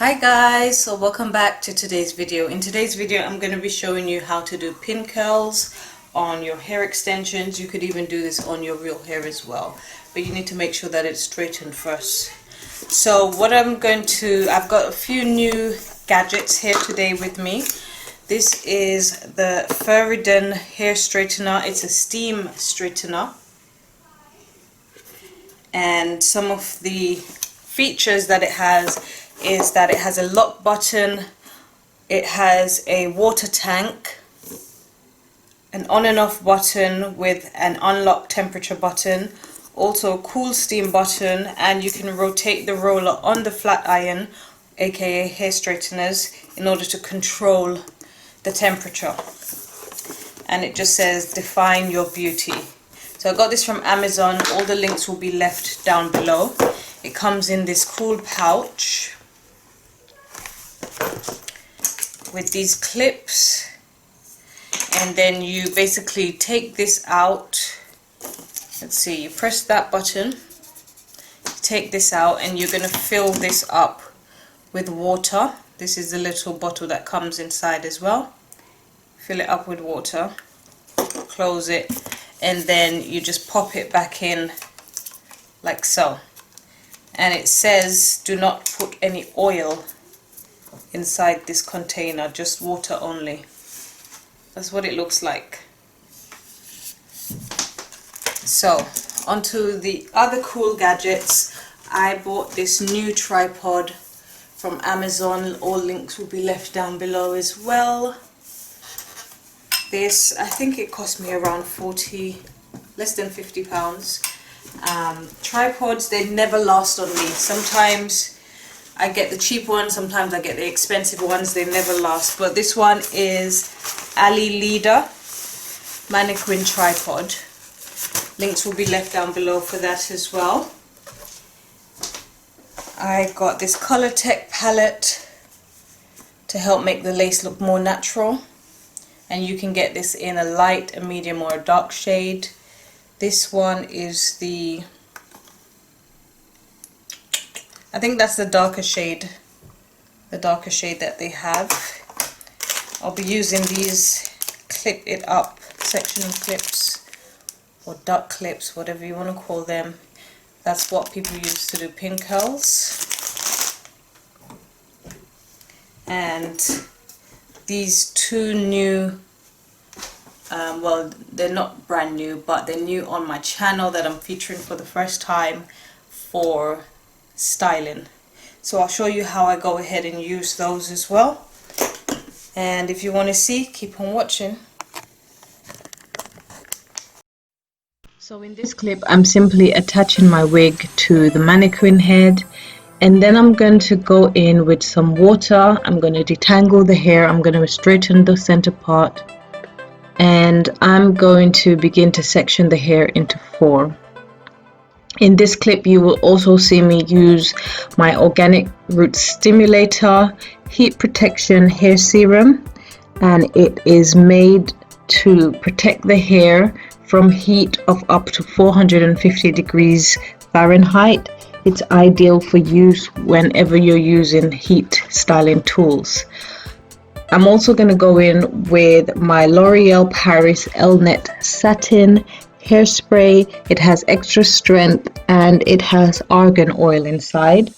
Hi guys, so welcome back to today's video. In today's video I'm going to be showing you how to do pin curls on your hair extensions. You could even do this on your real hair as well, but you need to make sure that it's straightened first. So what I've got a few new gadgets here today with me. This is the Ferridon hair straightener. It's a steam straightener, and some of the features that it has is that it has a lock button, it has a water tank, an on and off button with an unlock temperature button, also a cool steam button, and you can rotate the roller on the flat iron, aka hair straighteners, in order to control the temperature. And it just says define your beauty. So I got this from Amazon. All the links will be left down below. It comes in this cool pouch with these clips, and then you basically take this out. Let's see, you press that button, take this out, and you're going to fill this up with water. This is the little bottle that comes inside as well. Fill it up with water, close it, and then you just pop it back in like so. And it says do not put any oil inside this container, just water only. That's what it looks like. So onto the other cool gadgets. I bought this new tripod from Amazon. All links will be left down below as well. This, I think it cost me around less than £50. Tripods, they never last on me. Sometimes I get the cheap ones, sometimes I get the expensive ones. They never last. But this one is Ali Leader mannequin tripod. Links will be left down below for that as well. I got this Color Tech palette to help make the lace look more natural, and you can get this in a light, a medium, or a dark shade. This one is I think that's the darker shade that they have. I'll be using these clip it up sectional clips or duck clips, whatever you want to call them. That's what people use to do pin curls. And these two new, well, they're not brand new, but they're new on my channel that I'm featuring for the first time for styling. So I'll show you how I go ahead and use those as well. And if you want to see, keep on watching. So in this clip I'm simply attaching my wig to the mannequin head, and then I'm going to go in with some water. I'm going to detangle the hair, I'm going to straighten the center part, and I'm going to begin to section the hair into 4. In this clip you will also see me use my Organic Root Stimulator Heat Protection Hair Serum, and it is made to protect the hair from heat of up to 450 degrees Fahrenheit. It's ideal for use whenever you're using heat styling tools. I'm also going to go in with my L'Oreal Paris Elnet Satin Hairspray. It has extra strength and it has argan oil inside.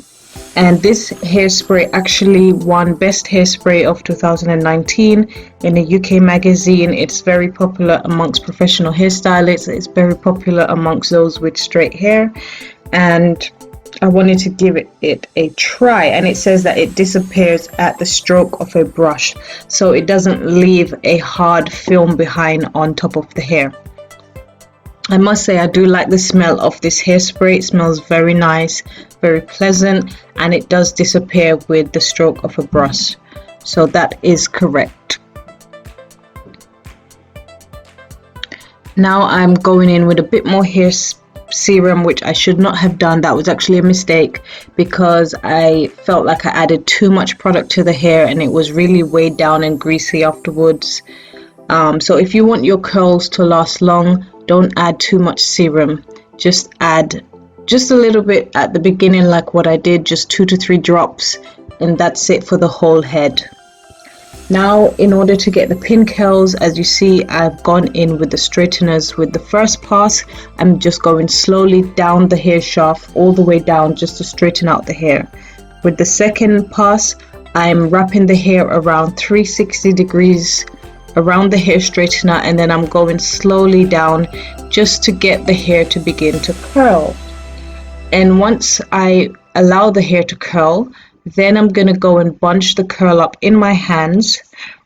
And this hairspray actually won Best Hairspray of 2019 in a UK magazine. It's very popular amongst professional hairstylists. It's very popular amongst those with straight hair. And I wanted to give it a try, and it says that it disappears at the stroke of a brush, so it doesn't leave a hard film behind on top of the hair. I must say I do like the smell of this hairspray. It smells very nice, very pleasant, and it does disappear with the stroke of a brush, so that is correct. Now I'm going in with a bit more hair serum, which I should not have done. That was actually a mistake because I felt like I added too much product to the hair and it was really weighed down and greasy afterwards. So if you want your curls to last long, don't add too much serum. Just add just a little bit at the beginning, like what I did, just 2 to 3 drops, and that's it for the whole head. Now, in order to get the pin curls, as you see, I've gone in with the straighteners. With the first pass, I'm just going slowly down the hair shaft all the way down just to straighten out the hair. With the second pass, I'm wrapping the hair around 360 degrees around the hair straightener, and then I'm going slowly down just to get the hair to begin to curl. And once I allow the hair to curl, then I'm going to go and bunch the curl up in my hands,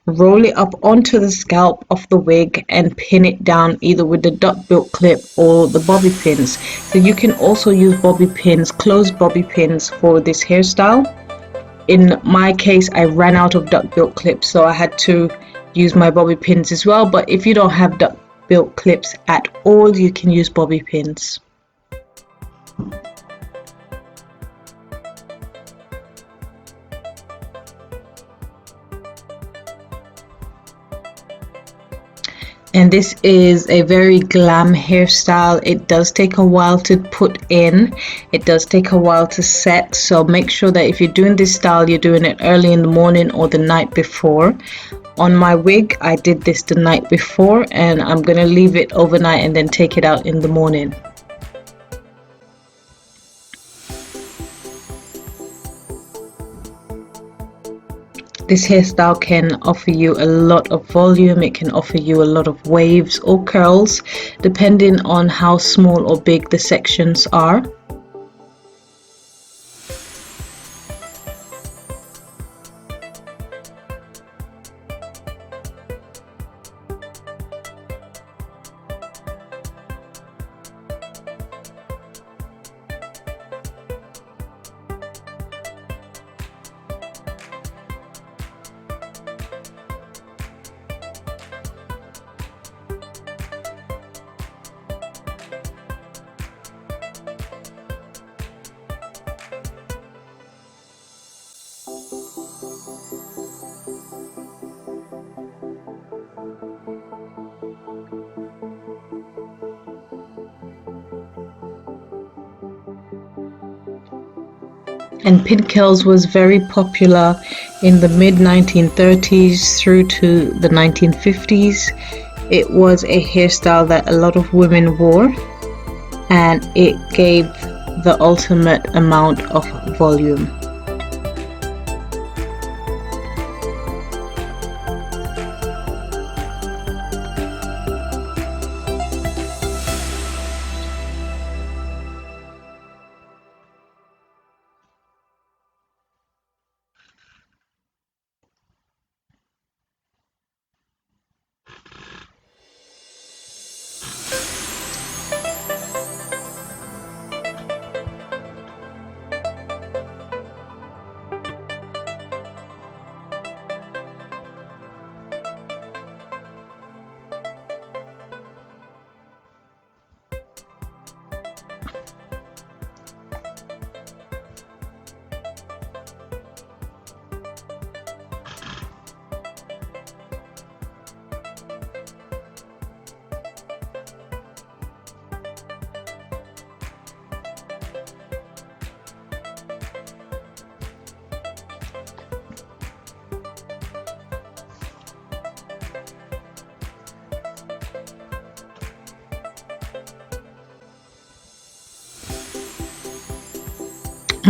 roll it up onto the scalp of the wig and pin it down either with the duck-bill clip or the bobby pins. So you can also use bobby pins, closed bobby pins for this hairstyle. In my case, I ran out of duck-bill clips, so I had to use my bobby pins as well. But if you don't have duck-bill clips at all, you can use bobby pins. And this is a very glam hairstyle. It does take a while to put in. It does take a while to set. So make sure that if you're doing this style, you're doing it early in the morning or the night before. On my wig, I did this the night before, and I'm going to leave it overnight and then take it out in the morning. This hairstyle can offer you a lot of volume. It can offer you a lot of waves or curls, depending on how small or big the sections are. And pin curls was very popular in the mid 1930s through to the 1950s. It was a hairstyle that a lot of women wore, and it gave the ultimate amount of volume.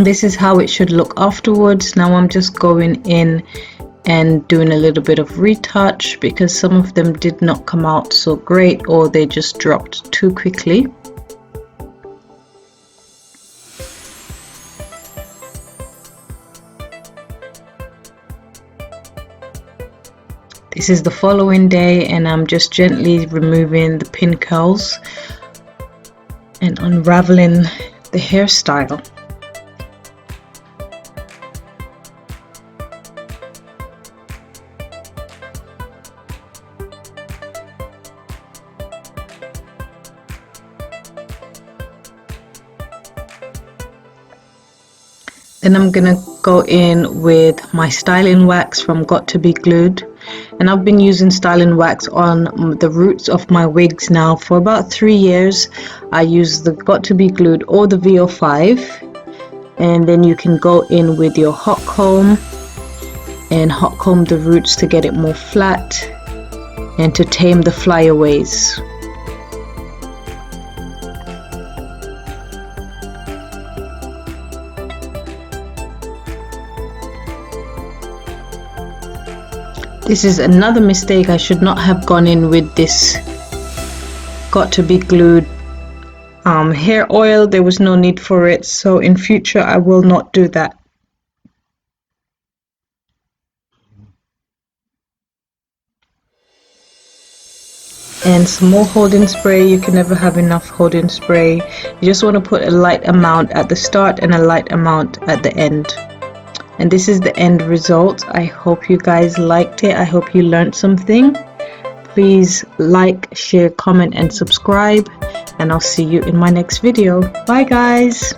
This is how it should look afterwards. Now I'm just going in and doing a little bit of retouch because some of them did not come out so great, or they just dropped too quickly. This is the following day, and I'm just gently removing the pin curls and unraveling the hairstyle. Then I'm gonna go in with my styling wax from Got to Be Glued, and I've been using styling wax on the roots of my wigs now for about 3 years. I use the Got to Be Glued or the VO5, and then you can go in with your hot comb and hot comb the roots to get it more flat and to tame the flyaways. This is another mistake. I should not have gone in with this got to be glued hair oil. There was no need for it, so in future I will not do that. And some more holding spray. You can never have enough holding spray. You just want to put a light amount at the start and a light amount at the end. And this is the end result. I hope you guys liked it. I hope you learned something. Please like, share, comment and subscribe, and I'll see you in my next video. Bye guys.